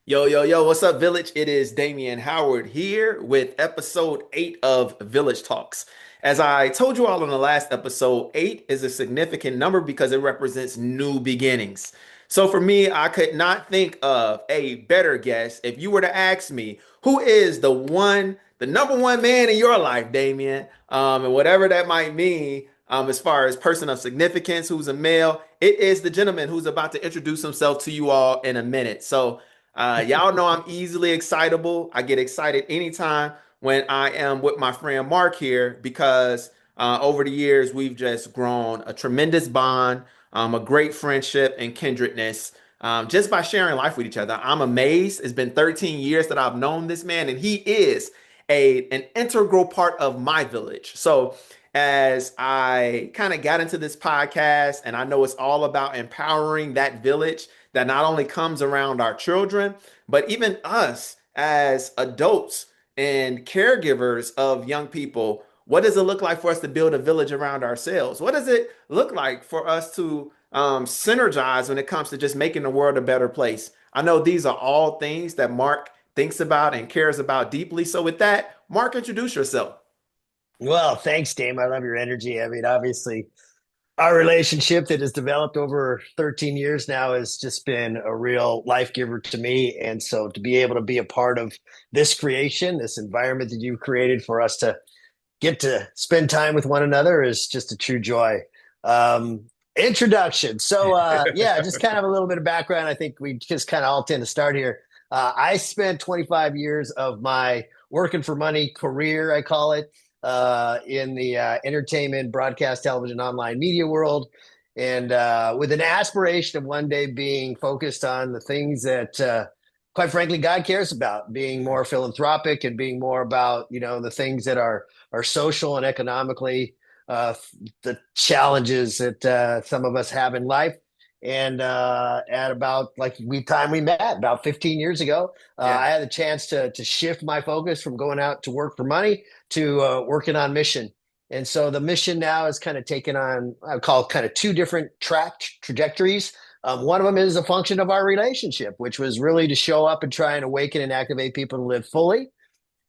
Yo, yo, yo, what's up, Village? It is Damien Howard here with episode 8 of Village Talks. As I told you all in the last episode, 8 is a significant number because it represents new beginnings. So for me, I could not think of a better guest if you were to ask me who is the number one man in your life, Damien, and whatever that might mean. As far as person of significance, who's a male, it is the gentleman who's about to introduce himself to you all in a minute. Y'all know I'm easily excitable. I get excited anytime when I am with my friend Mark here because over the years we've just grown a tremendous bond, a great friendship and kindredness just by sharing life with each other. I'm amazed. It's been 13 years that I've known this man, and he is an integral part of my village. So as I kind of got into this podcast, and I know it's all about empowering that village that not only comes around our children, but even us as adults and caregivers of young people. What does it look like for us to build a village around ourselves? What does it look like for us to synergize when it comes to just making the world a better place? I know these are all things that Mark thinks about and cares about deeply. So, with that, Mark, introduce yourself. Well, thanks, Dame. I love your energy. I mean, obviously, our relationship that has developed over 13 years now has just been a real life giver to me. And so to be able to be a part of this creation, this environment that you've created for us to get to spend time with one another is just a true joy. Introduction. Yeah, just kind of a little bit of background. I think we just kind of all tend to start here. I spent 25 years of my working for money career, I call it, in the entertainment, broadcast, television, online media world, and with an aspiration of one day being focused on the things that, quite frankly, God cares about, being more philanthropic and being more about the things that are social and economically uh, the challenges that some of us have in life. And at about like we met about 15 years ago, Yeah. I had the chance to shift my focus from going out to work for money to working on mission. And so the mission now is kind of taken on, I call it kind of two different trajectories. One of them is a function of our relationship, which was really to show up and try and awaken and activate people to live fully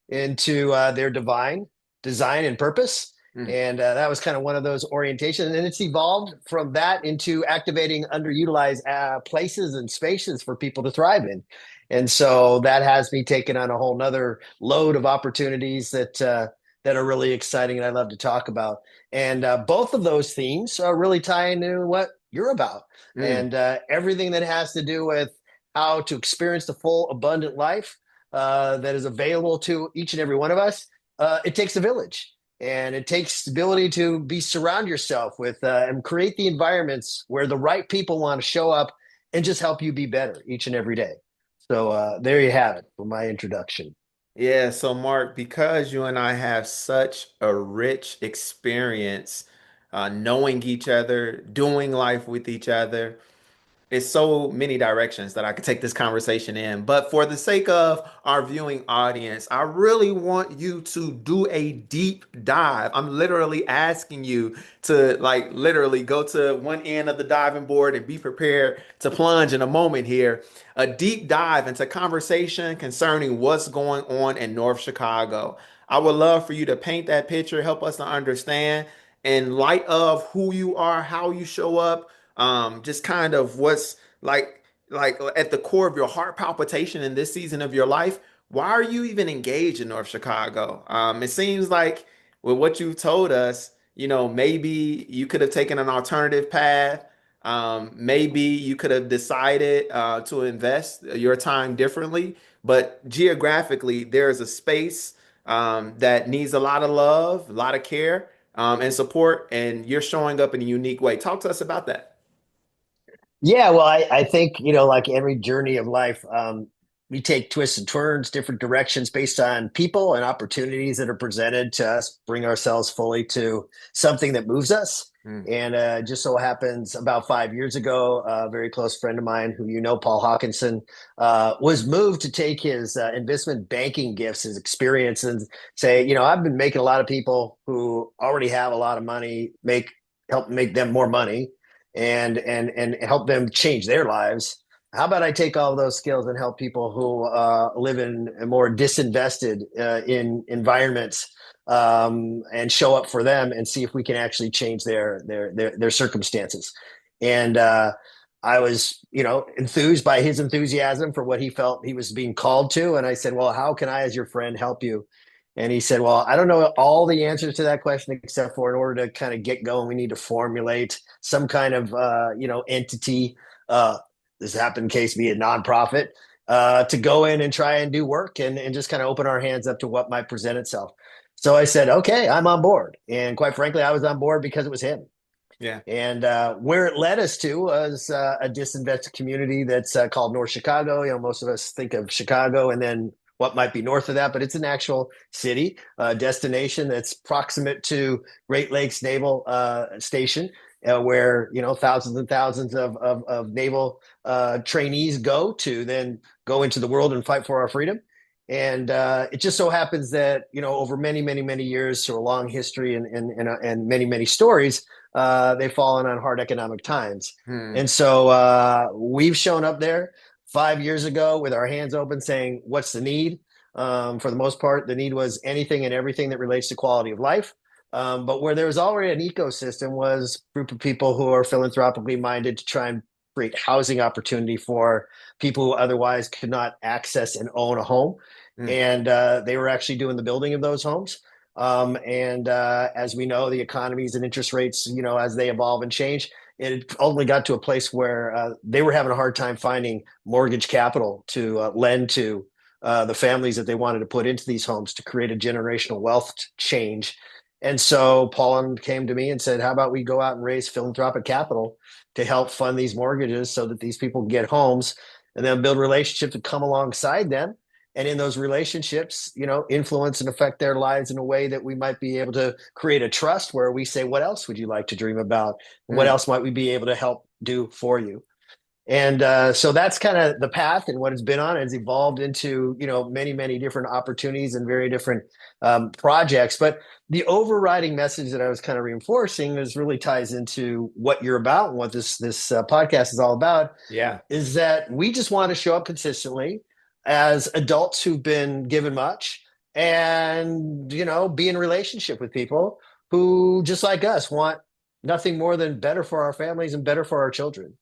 into their divine design and purpose. Mm. And that was kind of one of those orientations. And it's evolved from that into activating underutilized places and spaces for people to thrive in. And so that has me taking on a whole nother load of opportunities that are really exciting and I love to talk about. And both of those themes are really tie into what you're about Mm. and everything that has to do with how to experience the full abundant life that is available to each and every one of us. It takes a village, and it takes the ability to be surround yourself with and create the environments where the right people want to show up and just help you be better each and every day. So there you have it for my introduction. Yeah, so Mark, because you and I have such a rich experience knowing each other, doing life with each other, it's so many directions that I could take this conversation in. But for the sake of our viewing audience, I really want you to do a deep dive. I'm literally asking you to like literally go to one end of the diving board and be prepared to plunge in a moment here. A deep dive into conversation concerning what's going on in North Chicago. I would love for you to paint that picture, help us to understand in light of who you are, how you show up, just kind of what's like at the core of your heart palpitation in this season of your life. Why are you even engaged in North Chicago? It seems like with what you've told us, maybe you could have taken an alternative path. Maybe you could have decided to invest your time differently, but geographically, there is a space that needs a lot of love, a lot of care, and support, and you're showing up in a unique way. Talk to us about that. Yeah, well, I think, like every journey of life, we take twists and turns, different directions based on people and opportunities that are presented to us, bring ourselves fully to something that moves us. Mm. And just so happens about 5 years ago, a very close friend of mine who Paul Hawkinson, was moved to take his investment banking gifts, his experience, and say, I've been making a lot of people who already have a lot of money help make them more money and help them change their lives. how about I take all of those skills and help people who live in more disinvested in environments, and show up for them and see if we can actually change their circumstances. And I was, enthused by his enthusiasm for what he felt he was being called to. And I said, well, how can I, as your friend, help you? And he said, well, I don't know all the answers to that question, except for in order to kind of get going, we need to formulate some kind of, entity. This happened in case be a nonprofit, to go in and try and do work and just kind of open our hands up to what might present itself. So I said, okay, I'm on board. And quite frankly, I was on board because it was him. Yeah. And where it led us to was a disinvested community that's called North Chicago. Most of us think of Chicago and then what might be north of that, but it's an actual city, destination that's proximate to Great Lakes Naval Station, where thousands and thousands of naval trainees go to then go into the world and fight for our freedom. And it just so happens that over many, many, many years, so a long history and many, many stories, they've fallen on hard economic times. Hmm. And so we've shown up there 5 years ago with our hands open saying, what's the need? For the most part, the need was anything and everything that relates to quality of life. But where there was already an ecosystem was a group of people who are philanthropically minded to try and create housing opportunity for people who otherwise could not access and own a home. Hmm. And they were actually doing the building of those homes. And as we know, the economies and interest rates, as they evolve and change, it ultimately got to a place where they were having a hard time finding mortgage capital to lend to the families that they wanted to put into these homes to create a generational wealth change. And so Paul came to me and said, how about we go out and raise philanthropic capital to help fund these mortgages so that these people can get homes and then build relationships to come alongside them, and in those relationships, influence and affect their lives in a way that we might be able to create a trust where we say, what else would you like to dream about? What Hmm. else might we be able to help do for you? And so that's kind of the path, and what it's been on. It's evolved into many, many different opportunities and very different projects. But the overriding message that I was kind of reinforcing is really ties into what you're about and what this podcast is all about, Yeah. is that we just want to show up consistently as adults who've been given much, and be in relationship with people who just like us want nothing more than better for our families and better for our children.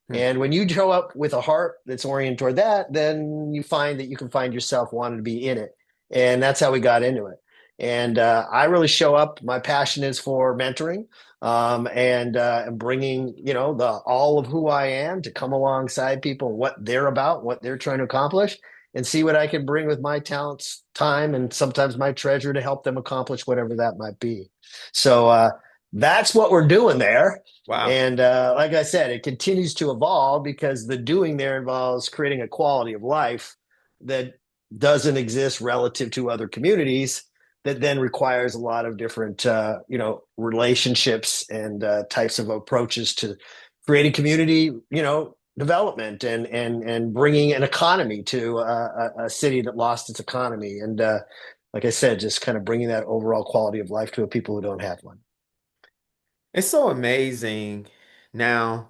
Hmm. And when you show up with a heart that's oriented toward that, then you find that you can find yourself wanting to be in it. And that's how we got into it. And I really show up. My passion is for mentoring, and bringing, the all of who I am to come alongside people, what they're about, what they're trying to accomplish, and see what I can bring with my talents, time, and sometimes my treasure to help them accomplish whatever that might be. So that's what we're doing there. Wow. And like I said, it continues to evolve because the doing there involves creating a quality of life that doesn't exist relative to other communities, that then requires a lot of different, relationships and types of approaches to creating community, development and bringing an economy to a city that lost its economy. And like I said, just kind of bringing that overall quality of life to people who don't have one. It's so amazing now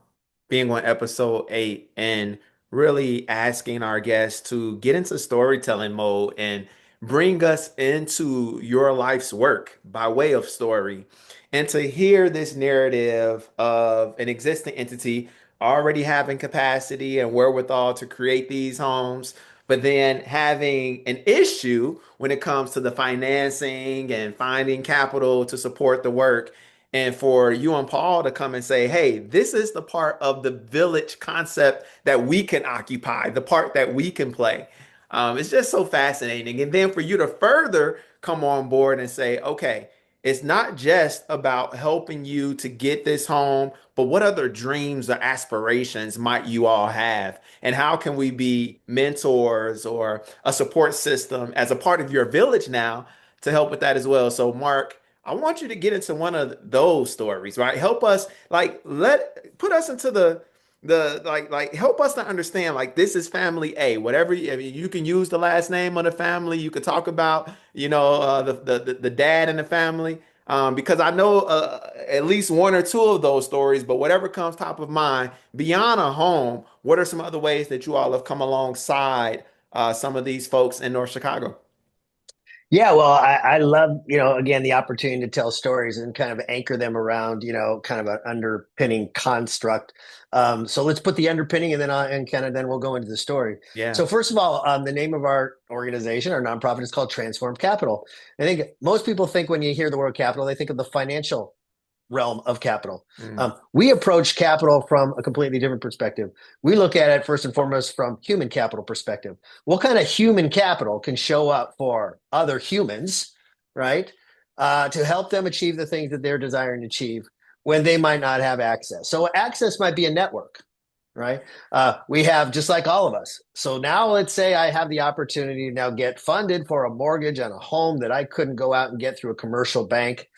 being on episode 8 and really asking our guests to get into storytelling mode and bring us into your life's work by way of story. And to hear this narrative of an existing entity already having capacity and wherewithal to create these homes, but then having an issue when it comes to the financing and finding capital to support the work, and for you and Paul to come and say, hey, this is the part of the village concept that we can occupy, the part that we can play. It's just so fascinating. And then for you to further come on board and say, okay, it's not just about helping you to get this home, but what other dreams or aspirations might you all have? And how can we be mentors or a support system as a part of your village now to help with that as well? So, Mark, I want you to get into one of those stories, right? Help us, put us into the help us to understand, like, this is family A. Whatever, I mean, you can use the last name of the family. You could talk about, the dad in the family. because I know at least one or two of those stories, but whatever comes top of mind, beyond a home, what are some other ways that you all have come alongside some of these folks in North Chicago? Yeah, well, I love, again, the opportunity to tell stories and kind of anchor them around, kind of an underpinning construct. So let's put the underpinning and then we'll go into the story. Yeah. So first of all, the name of our organization, our nonprofit is called Transform Capital. I think most people think when you hear the word capital, they think of the financial realm of capital. Mm. We approach capital from a completely different perspective. We look at it first and foremost from human capital perspective. What kind of human capital can show up for other humans, right? To help them achieve the things that they're desiring to achieve when they might not have access. So access might be a network, right? We have just like all of us. So now let's say I have the opportunity to now get funded for a mortgage on a home that I couldn't go out and get through a commercial bank.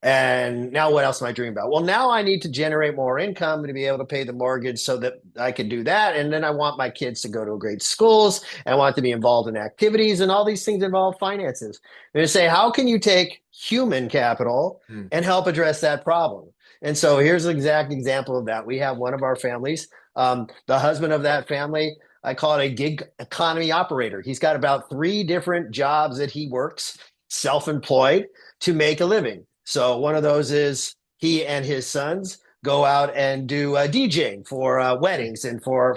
And now what else am I dreaming about? Well, now I need to generate more income to be able to pay the mortgage so that I can do that. And then I want my kids to go to great schools and I want to be involved in activities, and all these things involve finances. And to say, how can you take human capital Mm. and help address that problem? And so here's an exact example of that. We have one of our families, the husband of that family, I call it a gig economy operator. He's got about 3 different jobs that he works self-employed to make a living. So one of those is he and his sons go out and do DJing for weddings and for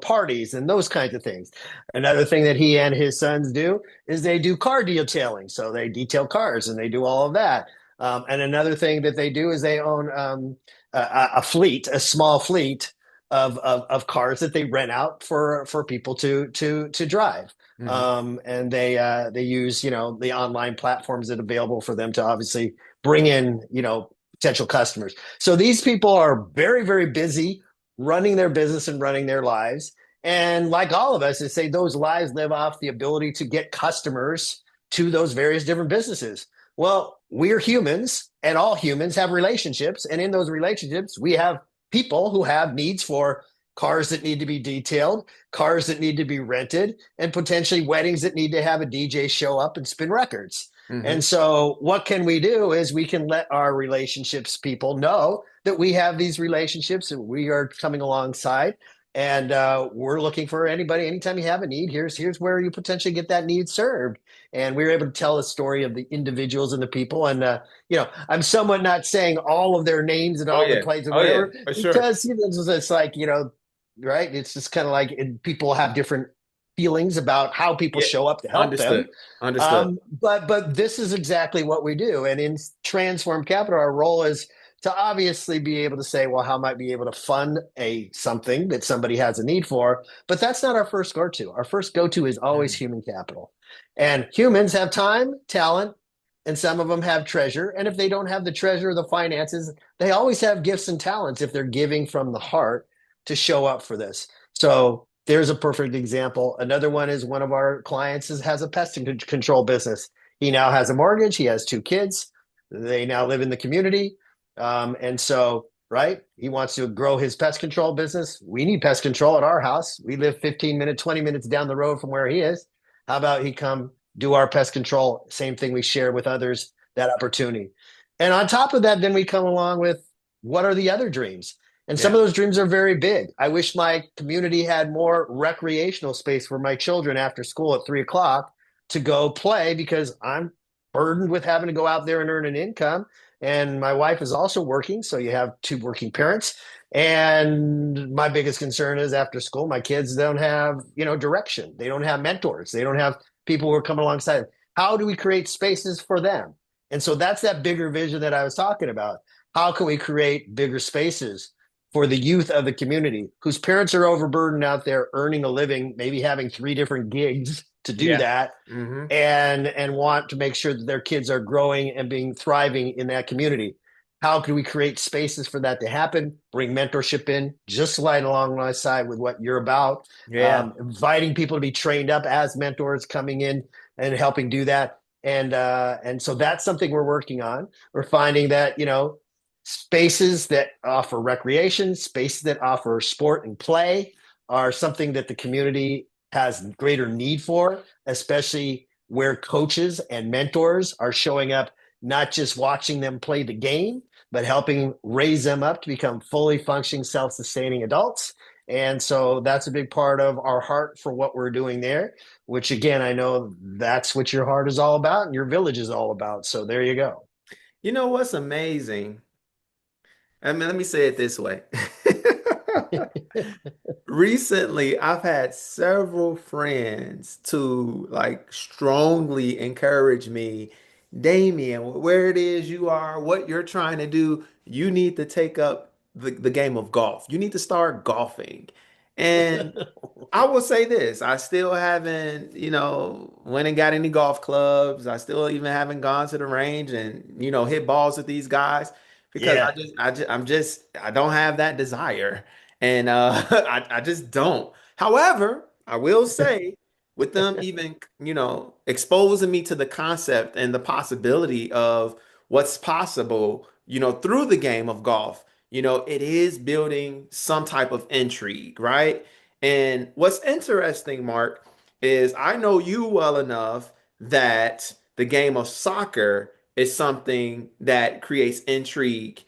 parties and those kinds of things. Another thing that he and his sons do is they do car detailing. So they detail cars and they do all of that. And another thing that they do is they own a fleet, a small fleet of cars that they rent out for people to drive. Mhm. And they use the online platforms that are available for them to obviously bring in potential customers. So these people are very, very busy running their business and running their lives. And like all of us, they say those lives live off the ability to get customers to those various different businesses. Well, we're humans, and all humans have relationships. And in those relationships, we have people who have needs for cars that need to be detailed, cars that need to be rented, and potentially weddings that need to have a DJ show up and spin records. Mhm. And so, what can we do is we can let our relationships people know that we have these relationships and we are coming alongside. And we're looking for anybody. Anytime you have a need, here's where you potentially get that need served. And we were able to tell the story of the individuals and the people. And I'm somewhat not saying all of their names and Oh all the yeah. places or Oh yeah, whatever, for sure. because it's like right. It's just kind of like people have different feelings about how people Yeah. show up to help them. Understood. Understood. But this is exactly what we do. And in Transform Capital, our role is to obviously be able to say, well, how might be able to fund a something that somebody has a need for? But that's not our first go-to. Our first go-to is always Mm. human capital. And humans have time, talent, and some of them have treasure. And if they don't have the treasure or the finances, they always have gifts and talents if they're giving from the heart to show up for this. So there's a perfect example. Another one is one of our clients has a pest control business. He now has a mortgage. He has 2 kids. They now live in the community. And so, right, he wants to grow his pest control business. We need pest control at our house. We live 15 minutes, 20 minutes down the road from where he is. How about he come do our pest control? Same thing we share with others, that opportunity. And on top of that, then we come along with what are the other dreams? And some Yeah. of those dreams are very big. I wish my community had more recreational space for my children after school at 3 o'clock to go play, because I'm burdened with having to go out there and earn an income. And my wife is also working. So you have 2 working parents. And my biggest concern is after school, my kids don't have, direction. They don't have mentors. They don't have people who are coming alongside. How do we create spaces for them? And so that's that bigger vision that I was talking about. How can we create bigger spaces for the youth of the community whose parents are overburdened out there earning a living, maybe having 3 different gigs to do Yeah. that, Hmm. and want to make sure that their kids are growing and being thriving in that community? How can we create spaces for that to happen? Bring mentorship in, just right alongside with what you're about, Yeah. inviting people to be trained up as mentors, coming in and helping do that. And so that's something we're working on. We're finding that spaces that offer recreation, spaces that offer sport and play are something that the community has greater need for, especially where coaches and mentors are showing up not just watching them play the game, but helping raise them up to become fully functioning, self sustaining adults. And so that's a big part of our heart for what we're doing there, which again, I know that's what your heart is all about and your village is all about. So there you go. You know what's amazing? I mean, let me say it this way. Recently, I've had several friends to like strongly encourage me, Damien, where it is you are, what you're trying to do, you need to take up the game of golf. You need to start golfing. And I will say this, I still haven't, went and got any golf clubs. I still even haven't gone to the range and, hit balls with these guys because Yeah. I don't have that desire. And I just don't. However, I will say with them even, exposing me to the concept and the possibility of what's possible, through the game of golf, it is building some type of intrigue, right? And what's interesting, Mark, is I know you well enough that the game of soccer is something that creates intrigue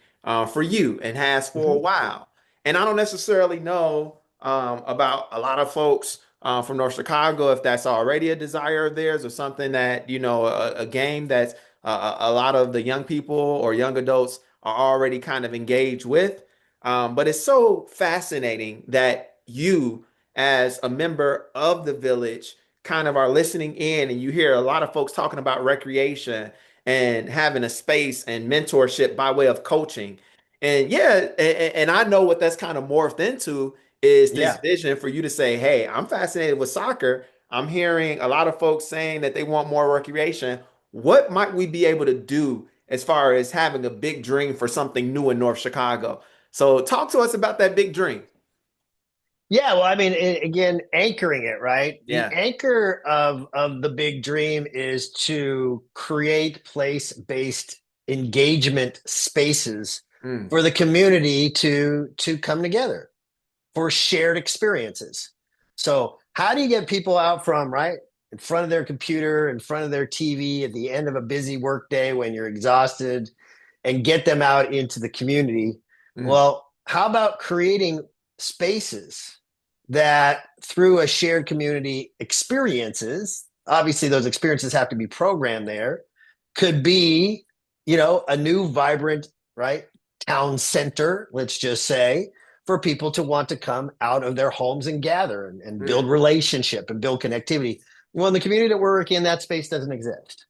for you and has for a Mhm. while. And I don't necessarily know about a lot of folks from North Chicago if that's already a desire of theirs or something that, a game that a lot of the young people or young adults are already kind of engaged with. But it's so fascinating that you, as a member of the village, kind of are listening in and you hear a lot of folks talking about recreation and having a space and mentorship by way of coaching. And yeah, and I know what that's kind of morphed into is this Yeah. vision for you to say, hey, I'm fascinated with soccer. I'm hearing a lot of folks saying that they want more recreation. What might we be able to do as far as having a big dream for something new in North Chicago? So talk to us about that big dream. Yeah, well, I mean, again, anchoring it, right? The Yeah. anchor of the big dream is to create place-based engagement spaces Mm, for the community to come together for shared experiences. So, how do you get people out from right in front of their computer, in front of their TV at the end of a busy workday when you're exhausted, and get them out into the community? mm, Well, how about creating spaces that through a shared community experiences, obviously those experiences have to be programmed there, could be, a new vibrant, right, town center, let's just say, for people to want to come out of their homes and gather and build mm, relationship and build connectivity. Well, in the community that we're working in, that space doesn't exist.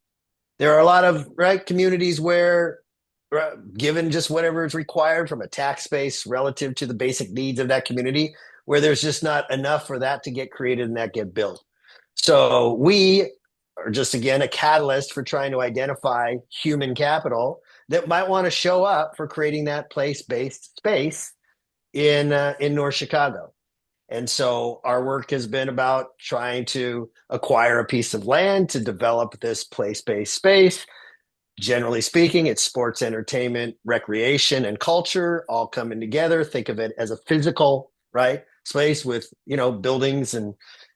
There are a lot of right communities where, given just whatever is required from a tax base relative to the basic needs of that community, where there's just not enough for that to get created and that get built. So we are just again a catalyst for trying to identify human capital that might want to show up for creating that place-based space in North Chicago. And so our work has been about trying to acquire a piece of land to develop this place-based space. Generally speaking, it's sports, entertainment, recreation, and culture all coming together. Think of it as a physical, right, space with buildings and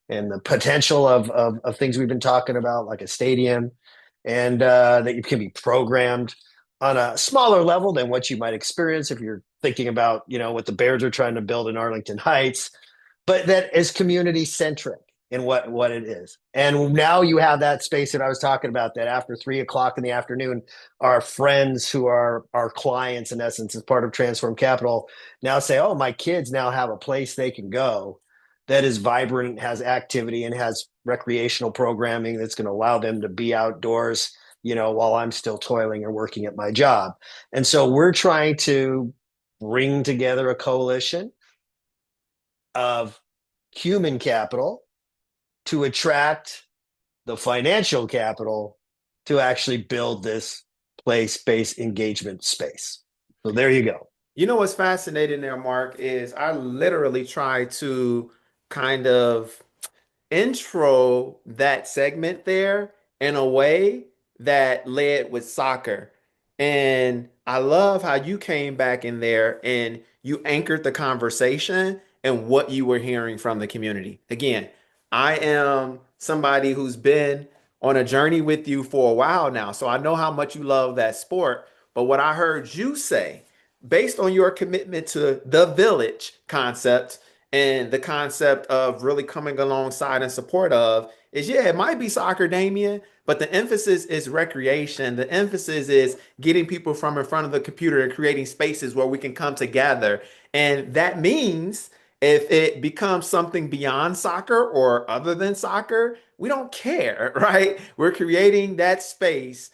the potential of things we've been talking about, like a stadium, and that you can be programmed on a smaller level than what you might experience if you're thinking about what the Bears are trying to build in Arlington Heights, but that is community centric in what it is. And now you have that space that I was talking about, that after 3 o'clock in the afternoon, our friends who are our clients, in essence, as part of Transform Capital, now say, oh, my kids now have a place they can go that is vibrant, has activity, and has recreational programming that's going to allow them to be outdoors, while I'm still toiling or working at my job. And so we're trying to bring together a coalition of human capital to attract the financial capital to actually build this place-based engagement space. So there you go. You know what's fascinating there, Mark, is I literally try to kind of intro that segment there in a way that led with soccer. And I love how you came back in there and you anchored the conversation and what you were hearing from the community. Again, I am somebody who's been on a journey with you for a while now. So I know how much you love that sport. But what I heard you say, based on your commitment to the village concept and the concept of really coming alongside and support of, is yeah, it might be soccer, Damien, but the emphasis is recreation. The emphasis is getting people from in front of the computer and creating spaces where we can come together. And that means if it becomes something beyond soccer or other than soccer, we don't care, right? We're creating that space,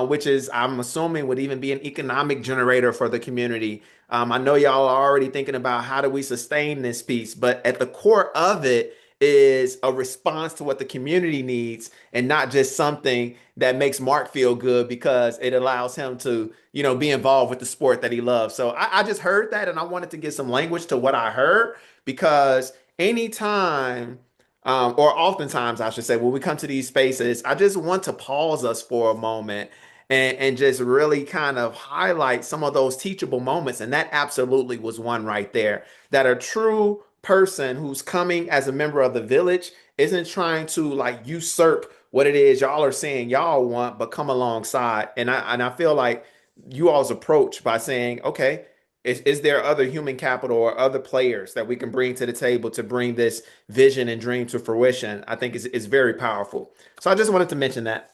which is, I'm assuming, would even be an economic generator for the community. I know y'all are already thinking about how do we sustain this piece, but at the core of it is a response to what the community needs and not just something that makes Mark feel good because it allows him to, be involved with the sport that he loves. So I just heard that and I wanted to give some language to what I heard because anytime, or oftentimes, I should say, when we come to these spaces, I just want to pause us for a moment and just really kind of highlight some of those teachable moments. And that absolutely was one right there. That a true person who's coming as a member of the village isn't trying to like usurp what it is y'all are saying y'all want, but come alongside. And I feel like you all's approach by saying, okay, is there other human capital or other players that we can bring to the table to bring this vision and dream to fruition? I think is very powerful. So I just wanted to mention that.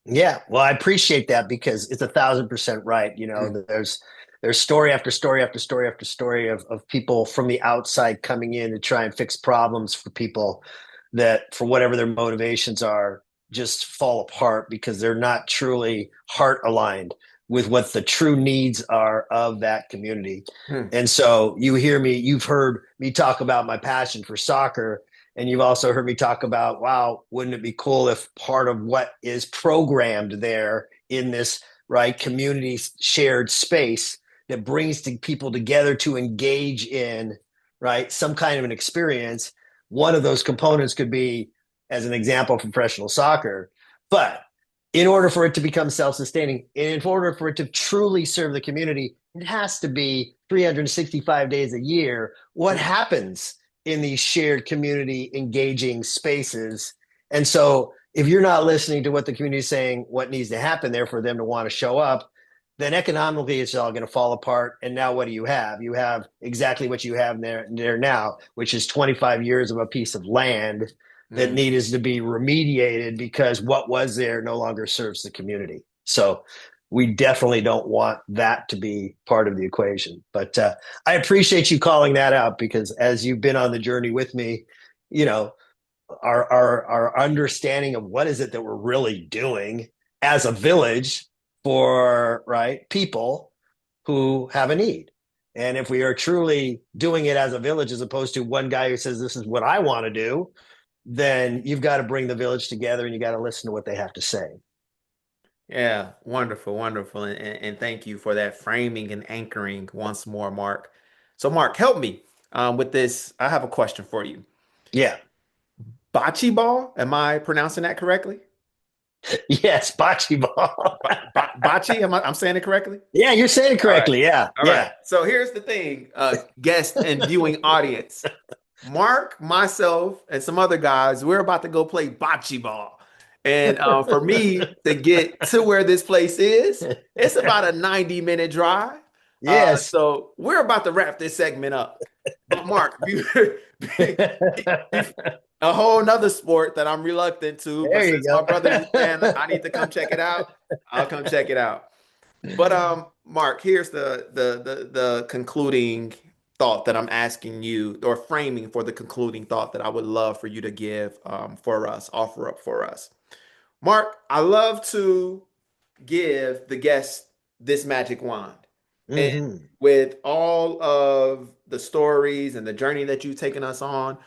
Yeah, well, I appreciate that because it's 1,000% right. You know, there's story after story after story after story of people from the outside coming in to try and fix problems for people that, for whatever their motivations are, just fall apart because they're not truly heart aligned with what the true needs are of that community. Hmm. And so you've heard me talk about my passion for soccer, and you've also heard me talk about, wow, wouldn't it be cool if part of what is programmed there in this right community shared space that brings people together to engage in right some kind of an experience. One of those components could be, as an example, professional soccer. But in order for it to become self-sustaining, in order for it to truly serve the community, it has to be 365 days a year. What Hmm. happens in these shared community engaging spaces? And so if you're not listening to what the community is saying, what needs to happen there for them to want to show up, then economically it's all going to fall apart. And now what do you have? You have exactly what you have there now, which is 25 years of a piece of land that Hmm. needs to be remediated because what was there no longer serves the community. So we definitely don't want that to be part of the equation. But I appreciate you calling that out because as you've been on the journey with me, you know, our understanding of what is it that we're really doing as a village for right people who have a need. And if we are truly doing it as a village as opposed to one guy who says this is what I want to do, then you've got to bring the village together and you got to listen to what they have to say. Yeah, wonderful, wonderful. And thank you for that framing and anchoring once more, Mark. So, Mark, help me with this. I have a question for you. Yeah. Bocce ball, am I pronouncing that correctly? Yes, bocce ball. Bocce, I'm saying it correctly? Yeah, you're saying it All right. correctly. Yeah, All right. yeah. So here's the thing, guest and viewing audience. Mark, myself, and some other guys, we're about to go play bocce ball. And for me to get to where this place is, it's about a 90-minute drive. Yes. So we're about to wrap this segment up. But Mark, a whole nother sport that I'm reluctant to, but There you since my go. brother is saying I need to come check it out, I'll come check it out. But Mark, here's the concluding thought that I'm asking you, or framing for the concluding thought that I would love for you to give for us, offer up for us. Mark, I love to give the guest this magic wand. And Hmm. with all of the stories and the journey that you've taken us on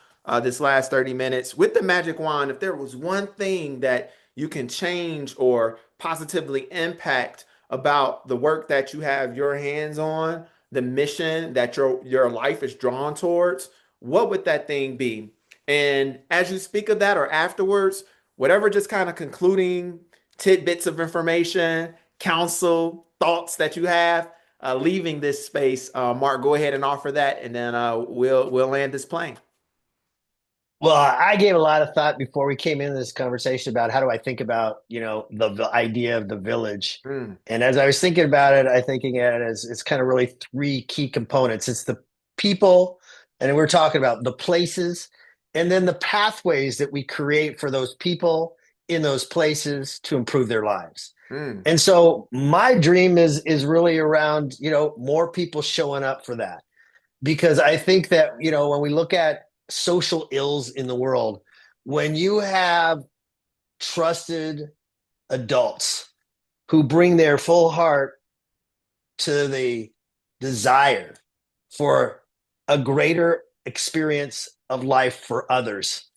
this last 30 minutes, with the magic wand, if there was one thing that you can change or positively impact about the work that you have your hands on, the mission that your life is drawn towards, what would that thing be? And as you speak of that or afterwards, whatever just kind of concluding tidbits of information, counsel, thoughts that you have, leaving this space, Mark, go ahead and offer that, and then we'll land this plane. Well, I gave a lot of thought before we came into this conversation about how do I think about, the idea of the village. Mm, And as I was thinking about it, I thinking at it as it's kind of really three key components. It's the people, and then we're talking about the places, and then the pathways that we create for those people in those places to improve their lives. mm, And so my dream is really around, more people showing up for that because I think that, when we look at social ills in the world, when you have trusted adults who bring their full heart to the desire for a greater experience of life for others,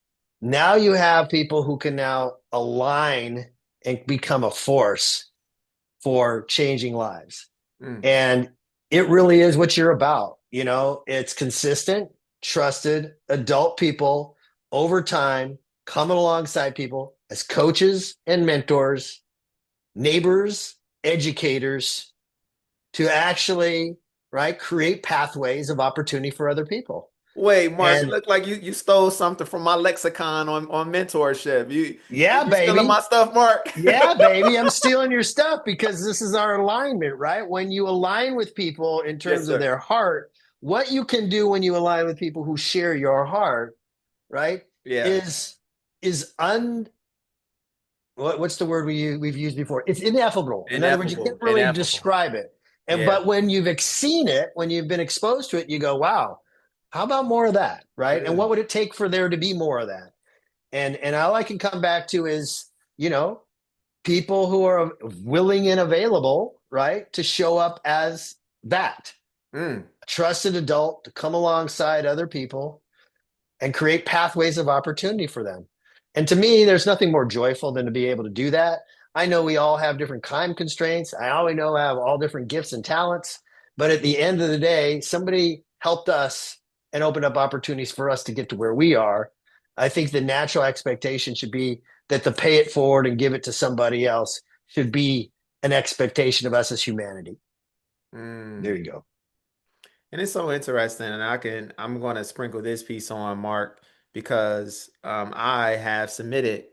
now you have people who can now align and become a force for changing lives. mm. And it really is what you're about. It's consistent, trusted adult people over time coming alongside people as coaches and mentors, neighbors, educators to actually, right, create pathways of opportunity for other people. Wait, Mark, it And looked like you stole something from my lexicon on mentorship. yeah, You stealing my baby. stuff, Mark? Yeah, baby, I'm stealing your stuff because this is our alignment, right? When you align with people in Yes, terms of sir. their heart, what you can do when you align with people who share your heart, right, Yeah. is what's the word we've used before? It's ineffable. In other words, you can't Ineffable. really Ineffable. describe it. And Yeah. but when you've seen it, when you've been exposed to it, you go, "Wow, how about more of that?" Right? And what Mm, would it take for there to be more of that? And all I can come back to is, you know, people who are willing and available, right, to show up as that mm, a trusted adult to come alongside other people and create pathways of opportunity for them. And to me, there's nothing more joyful than to be able to do that. I know we all have different time constraints. I always know I have all different gifts and talents. But at the end of the day, somebody helped us and opened up opportunities for us to get to where we are. I think the natural expectation should be that the pay it forward and give it to somebody else should be an expectation of us as humanity. There mm. you go. And it's so interesting, and I'm going to sprinkle this piece on Mark because I have submitted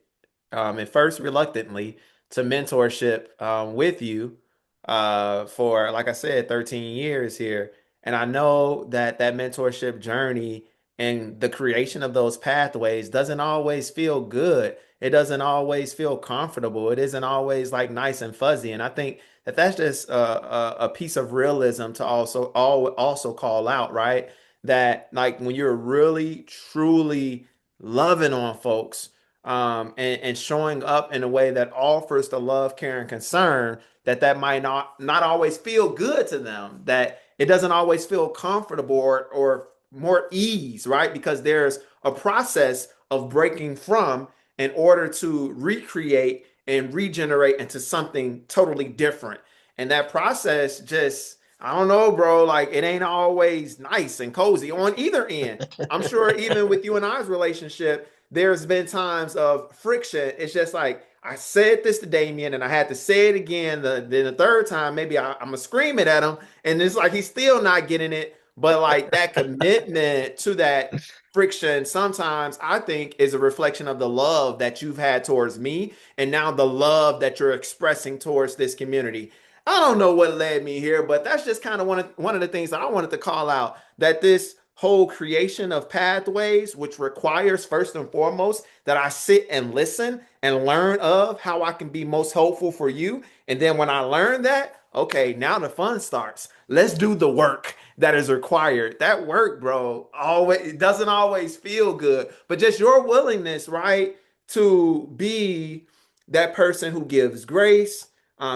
at first reluctantly to mentorship with you for, like I said, 13 years here, and I know that that mentorship journey and the creation of those pathways doesn't always feel good. It doesn't always feel comfortable. It isn't always like nice and fuzzy, and I think that's just a piece of realism to also call out, right? That like when you're really truly loving on folks, and showing up in a way that offers the love, care, and concern, that might not always feel good to them, that it doesn't always feel comfortable or more ease, right? Because there's a process of breaking from in order to recreate and regenerate into something totally different. And that process just, I don't know, bro, like it ain't always nice and cozy on either end. I'm sure even with you and I's relationship, there's been times of friction. It's just like, I said this to Damien and I had to say it again. Then the third time, maybe I'm going to scream it at him. And it's like he's still not getting it. But like that commitment to that friction sometimes I think is a reflection of the love that you've had towards me and now the love that you're expressing towards this community. I don't know what led me here, but that's just kind of one of the things that I wanted to call out, that this whole creation of pathways, which requires first and foremost that I sit and listen and learn of how I can be most helpful for you. And then when I learn that, okay, now the fun starts. Let's do the work that is required. That work, bro, always it doesn't always feel good, but just your willingness, right, to be that person who gives grace,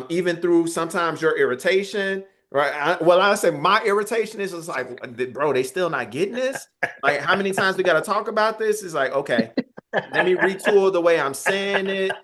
even through sometimes your irritation, right? I say my irritation is just like, bro, they still not getting this. Like, how many times we got to talk about this? It's like, okay, let me retool the way I'm saying it.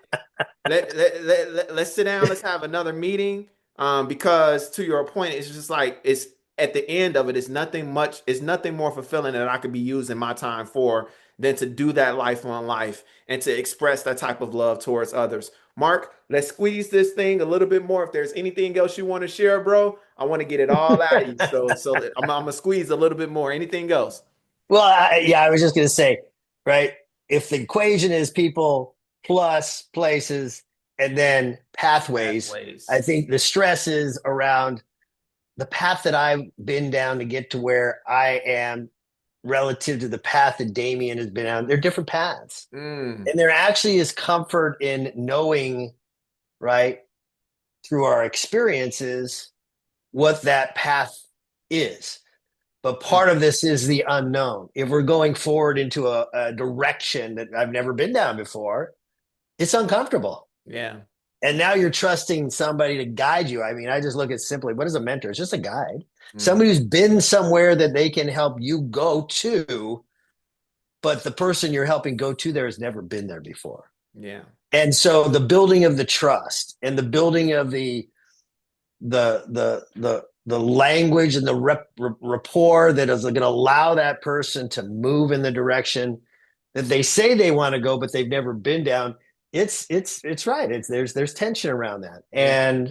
Let's sit down. Let's have another meeting. Because to your point, it's just like it's at the end of it, it's nothing more fulfilling that I could be using my time for than to do that life on life and to express that type of love towards others. Mark, let's squeeze this thing a little bit more. If there's anything else you want to share, bro, I want to get it all out of you. So I'm gonna squeeze a little bit more. Anything else? Well, yeah, I was just going to say, right? if the equation is people plus places and then pathways, I Pathways. think the stress is around the path that I've been down to get to where I am relative to the path that Damien has been on. They're different paths. Mm, And there actually is comfort in knowing, right, through our experiences, what that path is. But mm, part of this is the unknown. If we're going forward into a direction that I've never been down before, it's uncomfortable. yeah. And now you're trusting somebody to guide you. I mean, I just look at simply what is a mentor? It's just a guide, Mm, somebody who's been somewhere that they can help you go to, but the person you're helping go to there has never been there before. yeah. And so the building of the trust and the building of the language and the rapport that is going to allow that person to move in the direction that they say they want to go, but they've never been down. It's right. It's there's tension around that, Yeah.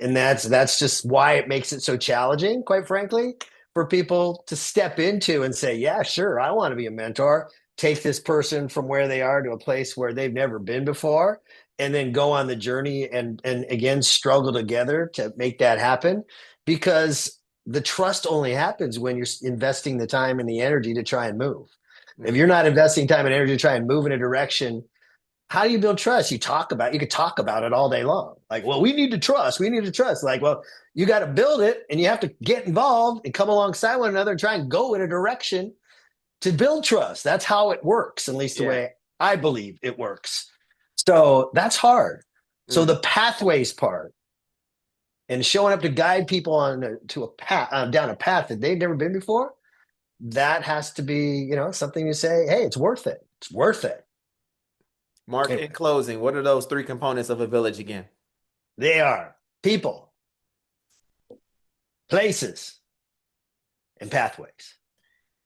and that's just why it makes it so challenging, quite frankly, for people to step into and say, yeah, sure, I want to be a mentor. Take this person from where they are to a place where they've never been before, and then go on the journey and again struggle together to make that happen, because the trust only happens when you're investing the time and the energy to try and move. If Mm, you're not investing time and energy to try and move in a direction, how do you build trust? You could talk about it all day long. Like, well, we need to trust. We need to trust. Like, well, you got to build it and you have to get involved and come alongside one another and try and go in a direction to build trust. That's how it works, at least the yeah. way I believe it works. So that's hard. So Mm, the pathways part and showing up to guide people on to a path down a path that they've never been before, that has to be, something you say, hey, it's worth it. It's worth it. Mark, in Anyway, closing, what are those three components of a village again? they are people, places, and pathways.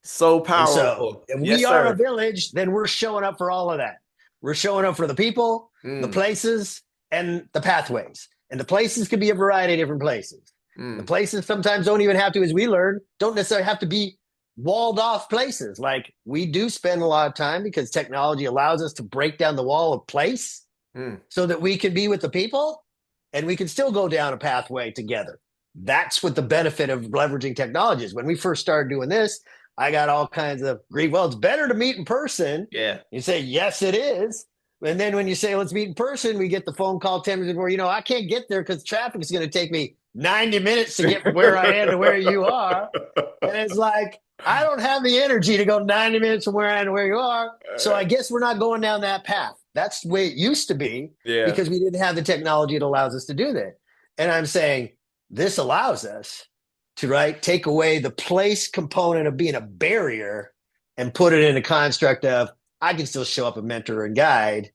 So And so powerful. if we Yes, are a sir. village, then we're showing up for all of that. We're showing up for the people, the Mm, places, and the pathways. And the places can be a variety of different places. The mm, places sometimes don't even have to, as we learn, don't necessarily have to be walled off places. Like we do spend a lot of time because technology allows us to break down the wall of place mm, so that we can be with the people and we can still go down a pathway together. That's what the benefit of leveraging technology is. When we first started doing this, I got all kinds of grief. Well, it's better to meet in person. yeah. You say, yes, it is. And then when you say, let's meet in person, we get the phone call 10 minutes before, I can't get there because traffic is going to take me 90 minutes to get from where I am to where you are. And it's like, I don't have the energy to go 90 minutes from where I am to where you are. So I guess we're not going down that path. That's the way it used to be Yeah. because we didn't have the technology that allows us to do that. And I'm saying this allows us to take away the place component of being a barrier and put it in a construct of I can still show up a mentor and guide.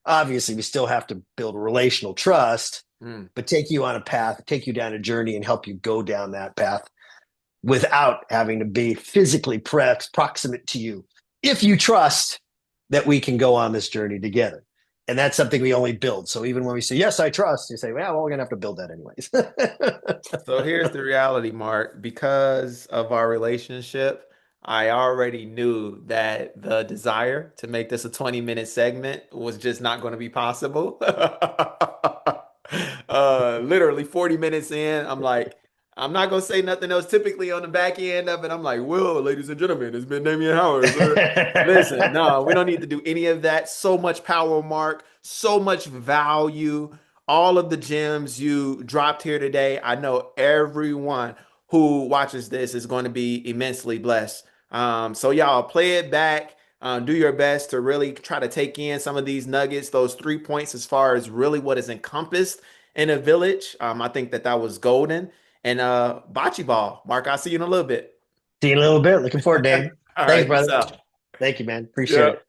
Obviously, we still have to build a relational trust, Mm, but take you on a path, take you down a journey and help you go down that path without having to be physically proximate to you. If you trust that we can go on this journey together. And that's something we only build. So even when we say, yes, I trust, you say, well, we're going to have to build that anyways. So here's the reality, Mark. Because of our relationship, I already knew that the desire to make this a 20-minute segment was just not going to be possible. Literally 40 minutes in, I'm like, I'm not gonna say nothing else. Typically on the back end of it, I'm like, well, ladies and gentlemen, it's been Damien Howard. Listen, no, we don't need to do any of that. So much power, Mark, so much value. All of the gems you dropped here today. I know everyone who watches this is going to be immensely blessed. So y'all play it back. Do your best to really try to take in some of these nuggets, those 3 points as far as really what is encompassed in a village. I think that was golden. And bocce ball, Mark. I'll see you in a little bit. See you in a little bit. Looking forward, Dame. All Thanks, right, peace brother. out. Thank you, man. Appreciate Yeah. it.